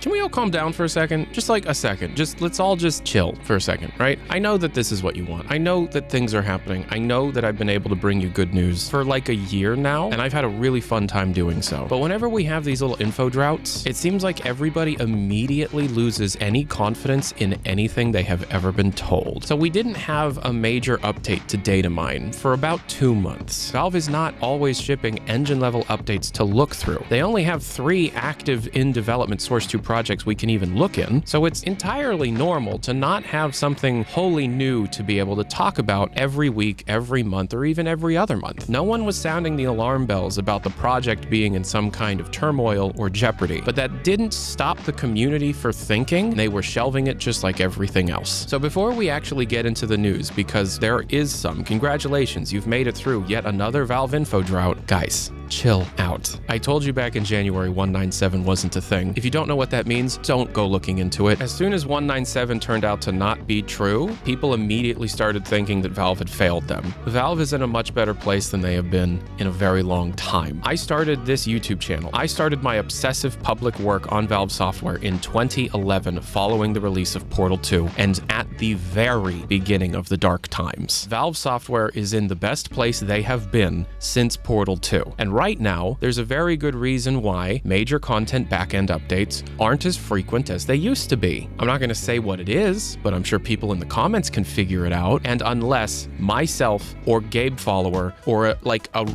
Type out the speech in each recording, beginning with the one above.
Can we all calm down for a second? Just like a second. Let's all just chill for a second, right? I know that this is what you want. I know that things are happening. I know that I've been able to bring you good news for like a year now, and I've had a really fun time doing so. But whenever we have these little info droughts, it seems like everybody immediately loses any confidence in anything they have ever been told. So we didn't have a major update to data mine for about 2 months. Valve is not always shipping engine level updates to look through. They only have 3 active in development Source 2 projects we can even look in, so it's entirely normal to not have something wholly new to be able to talk about every week, every month, or even every other month. No one was sounding the alarm bells about the project being in some kind of turmoil or jeopardy, but that didn't stop the community for thinking. They were shelving it just like everything else. So before we actually get into the news, because there is some, congratulations, you've made it through yet another Valve info drought. Guys, chill out. I told you back in January 197 wasn't a thing. If you don't know what that means, don't go looking into it. As soon as 197 turned out to not be true, people immediately started thinking that Valve had failed them. Valve is in a much better place than they have been in a very long time. I started this YouTube channel. I started my obsessive public work on Valve software in 2011 following the release of Portal 2 and at the very beginning of the dark times. Valve software is in the best place they have been since Portal 2. And right now, there's a very good reason why major content backend updates aren't as frequent as they used to be. I'm not going to say what it is, but I'm sure people in the comments can figure it out. And unless myself or Gabe Follower or a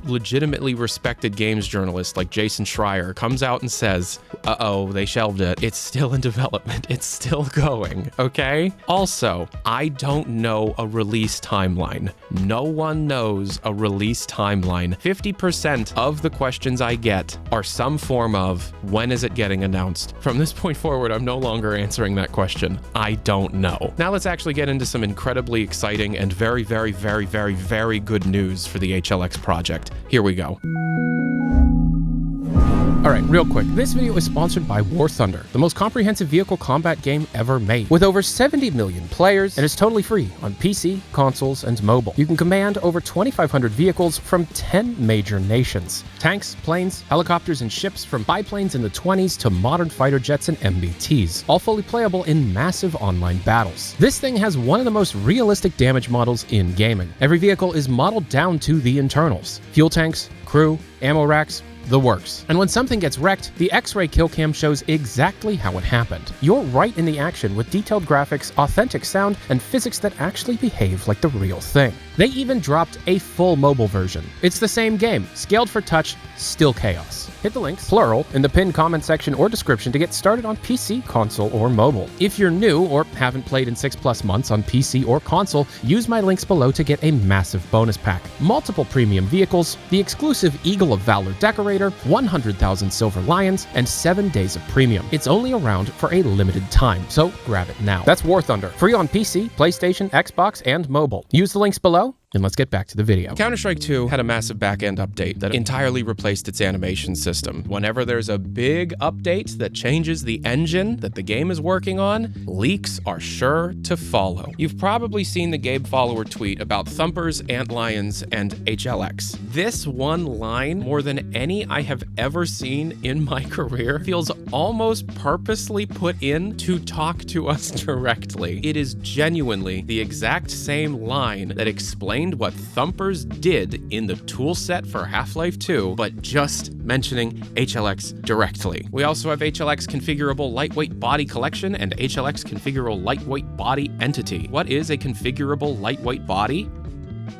legitimately respected games journalist like Jason Schreier comes out and says, uh-oh, they shelved it, it's still in development, it's still going, okay? Also, I don't know a release timeline. No one knows a release timeline. 50% of the questions I get are some form of, when is it getting announced? From this point forward, I'm no longer answering that question. I don't know. Now let's actually get into some incredibly exciting and very, very, very, very, very good news for the HLX project. Here we go. Alright, real quick, this video is sponsored by War Thunder, the most comprehensive vehicle combat game ever made. With over 70 million players, and it's totally free on PC, consoles, and mobile. You can command over 2,500 vehicles from 10 major nations. Tanks, planes, helicopters, and ships from biplanes in the 20s to modern fighter jets and MBTs, all fully playable in massive online battles. This thing has one of the most realistic damage models in gaming. Every vehicle is modeled down to the internals. Fuel tanks, crew, ammo racks, the works. And when something gets wrecked, the X-ray kill cam shows exactly how it happened. You're right in the action with detailed graphics, authentic sound, and physics that actually behave like the real thing. They even dropped a full mobile version. It's the same game, scaled for touch, still chaos. Hit the links, plural, in the pinned comment section or description to get started on PC, console, or mobile. If you're new or haven't played in 6+ months on PC or console, use my links below to get a massive bonus pack. Multiple premium vehicles, the exclusive Eagle of Valor decorator, 100,000 Silver Lions, and 7 days of premium. It's only around for a limited time, so grab it now. That's War Thunder, free on PC, PlayStation, Xbox, and mobile. Use the links below. And let's get back to the video. Counter-Strike 2 had a massive back-end update that entirely replaced its animation system. Whenever there's a big update that changes the engine that the game is working on, leaks are sure to follow. You've probably seen the Gabe Follower tweet about Thumpers, Antlions, and HLX. This one line, more than any I have ever seen in my career, feels almost purposely put in to talk to us directly. It is genuinely the exact same line that explains what Thumpers did in the toolset for Half-Life 2, but just mentioning HLX directly. We also have HLX configurable lightweight body collection and HLX configurable lightweight body entity. What is a configurable lightweight body?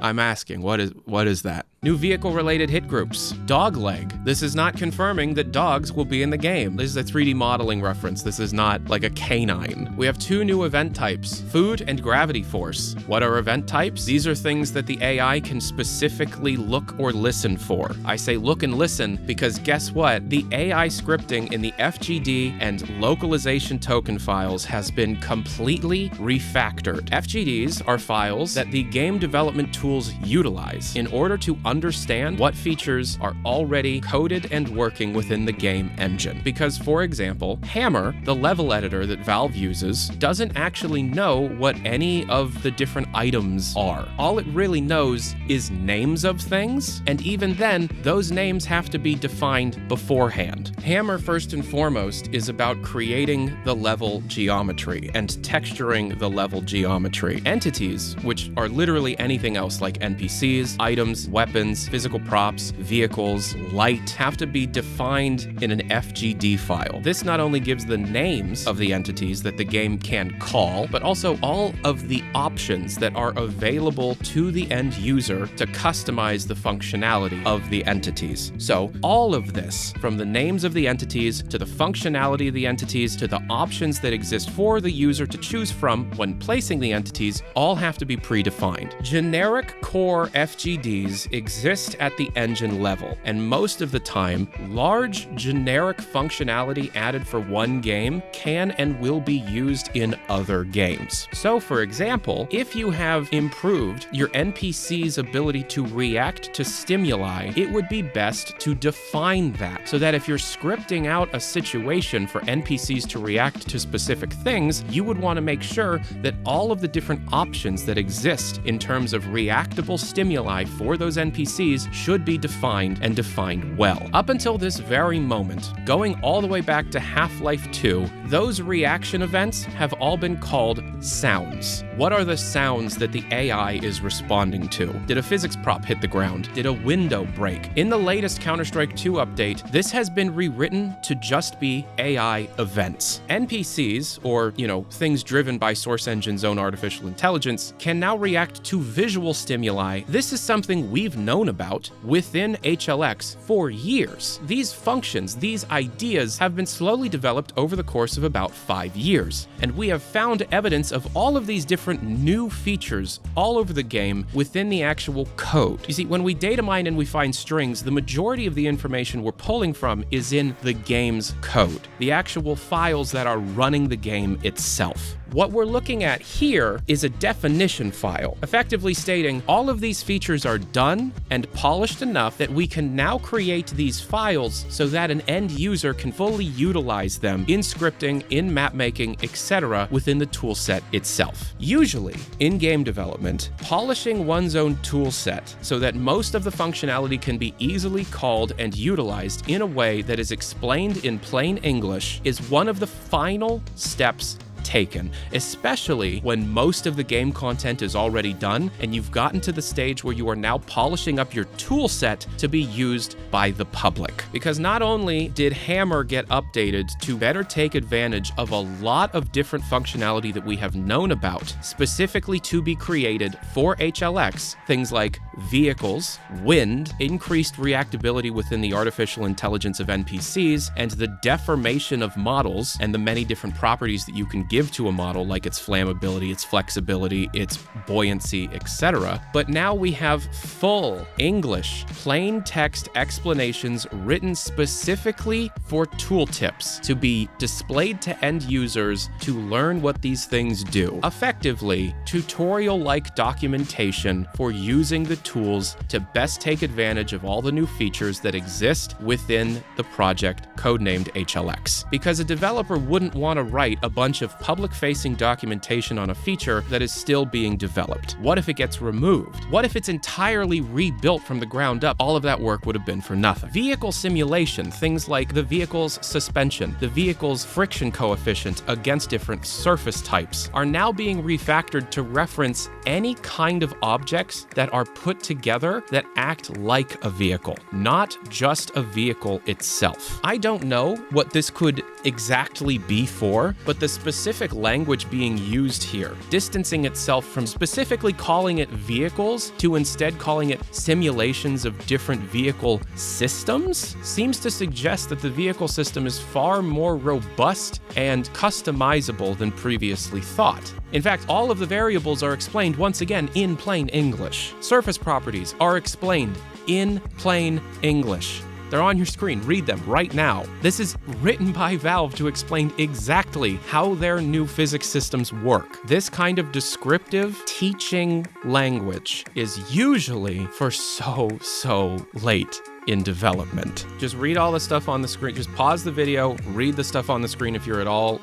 I'm asking, what is that? New vehicle-related hit groups. Dogleg. This is not confirming that dogs will be in the game. This is a 3D modeling reference. This is not like a canine. We have 2 new event types, food and gravity force. What are event types? These are things that the AI can specifically look or listen for. I say look and listen because guess what? The AI scripting in the FGD and localization token files has been completely refactored. FGDs are files that the game development tools utilize in order to understand what features are already coded and working within the game engine. Because, for example, Hammer, the level editor that Valve uses, doesn't actually know what any of the different items are. All it really knows is names of things, and even then, those names have to be defined beforehand. Hammer, first and foremost, is about creating the level geometry and texturing the level geometry. Entities, which are literally anything else like NPCs, items, weapons, physical props, vehicles, light, have to be defined in an FGD file. This not only gives the names of the entities that the game can call, but also all of the options that are available to the end user to customize the functionality of the entities. So all of this, from the names of the entities to the functionality of the entities to the options that exist for the user to choose from when placing the entities, all have to be predefined. Generic core FGDs exist at the engine level, and most of the time, large generic functionality added for one game can and will be used in other games. So, for example, if you have improved your NPC's ability to react to stimuli, it would be best to define that, so that if you're scripting out a situation for NPCs to react to specific things, you would want to make sure that all of the different options that exist in terms of reactable stimuli for those NPCs should be defined and defined well. Up until this very moment, going all the way back to Half-Life 2, those reaction events have all been called sounds. What are the sounds that the AI is responding to? Did a physics prop hit the ground? Did a window break? In the latest Counter-Strike 2 update, this has been rewritten to just be AI events. NPCs, or, things driven by Source Engine's own artificial intelligence, can now react to visual stimuli. This is something we've known about within HLX for years. These functions, these ideas, have been slowly developed over the course of about 5 years, and we have found evidence of all of these different new features all over the game within the actual code. You see, when we data mine and we find strings, the majority of the information we're pulling from is in the game's code, the actual files that are running the game itself. What we're looking at here is a definition file, effectively stating all of these features are done and polished enough that we can now create these files so that an end user can fully utilize them in scripting, in map making, etc. within the toolset itself. Usually, in game development, polishing one's own toolset so that most of the functionality can be easily called and utilized in a way that is explained in plain English is one of the final steps taken, especially when most of the game content is already done and you've gotten to the stage where you are now polishing up your tool set to be used by the public. Because not only did Hammer get updated to better take advantage of a lot of different functionality that we have known about, specifically to be created for HLX, things like vehicles, wind, increased reactability within the artificial intelligence of NPCs, and the deformation of models and the many different properties that you can give to a model, like its flammability, its flexibility, its buoyancy, etc. But now we have full English, plain text explanations written specifically for tooltips to be displayed to end users to learn what these things do. Effectively, tutorial-like documentation for using the tools to best take advantage of all the new features that exist within the project codenamed HLX. Because a developer wouldn't want to write a bunch of public-facing documentation on a feature that is still being developed. What if it gets removed? What if it's entirely rebuilt from the ground up? All of that work would have been for nothing. Vehicle simulation, things like the vehicle's suspension, the vehicle's friction coefficient against different surface types, are now being refactored to reference any kind of objects that are put together that act like a vehicle, not just a vehicle itself. I don't know what this could exactly be for, but the specific language being used here, distancing itself from specifically calling it vehicles to instead calling it simulations of different vehicle systems, seems to suggest that the vehicle system is far more robust and customizable than previously thought. In fact, all of the variables are explained once again in plain English. Surface properties are explained in plain English. They're on your screen. Read them right now. This is written by Valve to explain exactly how their new physics systems work. This kind of descriptive teaching language is usually for so late in development. Just read all the stuff on the screen. Just pause the video, read the stuff on the screen if you're at all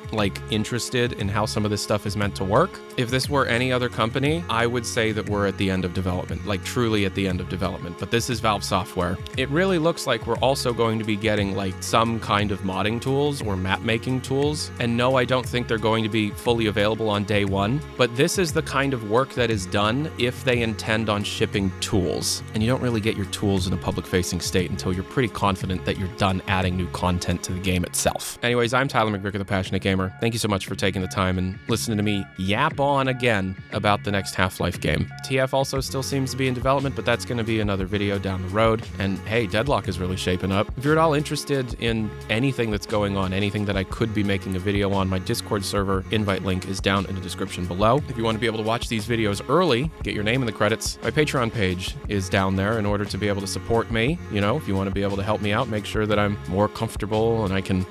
interested in how some of this stuff is meant to work. If this were any other company, I would say that we're at the end of development, truly at the end of development. But this is Valve software. It really looks like we're also going to be getting some kind of modding tools or map making tools. And no, I don't think they're going to be fully available on day one, but this is the kind of work that is done if they intend on shipping tools. And you don't really get your tools in a public-facing state until you're pretty confident that you're done adding new content to the game itself. Anyways, I'm Tyler McVicker, the Passionate Gamer. Thank you so much for taking the time and listening to me yap on again about the next Half-Life game. TF also still seems to be in development, but that's going to be another video down the road. And hey, Deadlock is really shaping up. If you're at all interested in anything that's going on, anything that I could be making a video on, my Discord server invite link is down in the description below. If you want to be able to watch these videos early, get your name in the credits, my Patreon page is down there in order to be able to support me. If you want to be able to help me out, make sure that I'm more comfortable and I can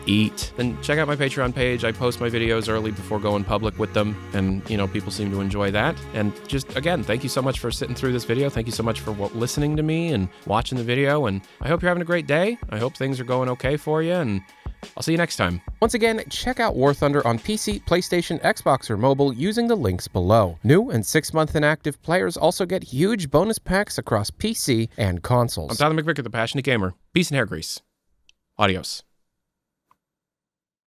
eat, then check out my Patreon page. I post my videos early before going public with them, and people seem to enjoy that. And just again, thank you so much for sitting through this video. Thank you so much for listening to me and watching the video, and I hope you're having a great day. I hope things are going okay for you, and I'll see you next time. Once again, check out War Thunder on PC, PlayStation, Xbox, or mobile using the links below. New and 6-month inactive players also get huge bonus packs across PC and consoles. I'm Tyler McVicker, the Passionate Gamer. Peace and hair grease. Adios.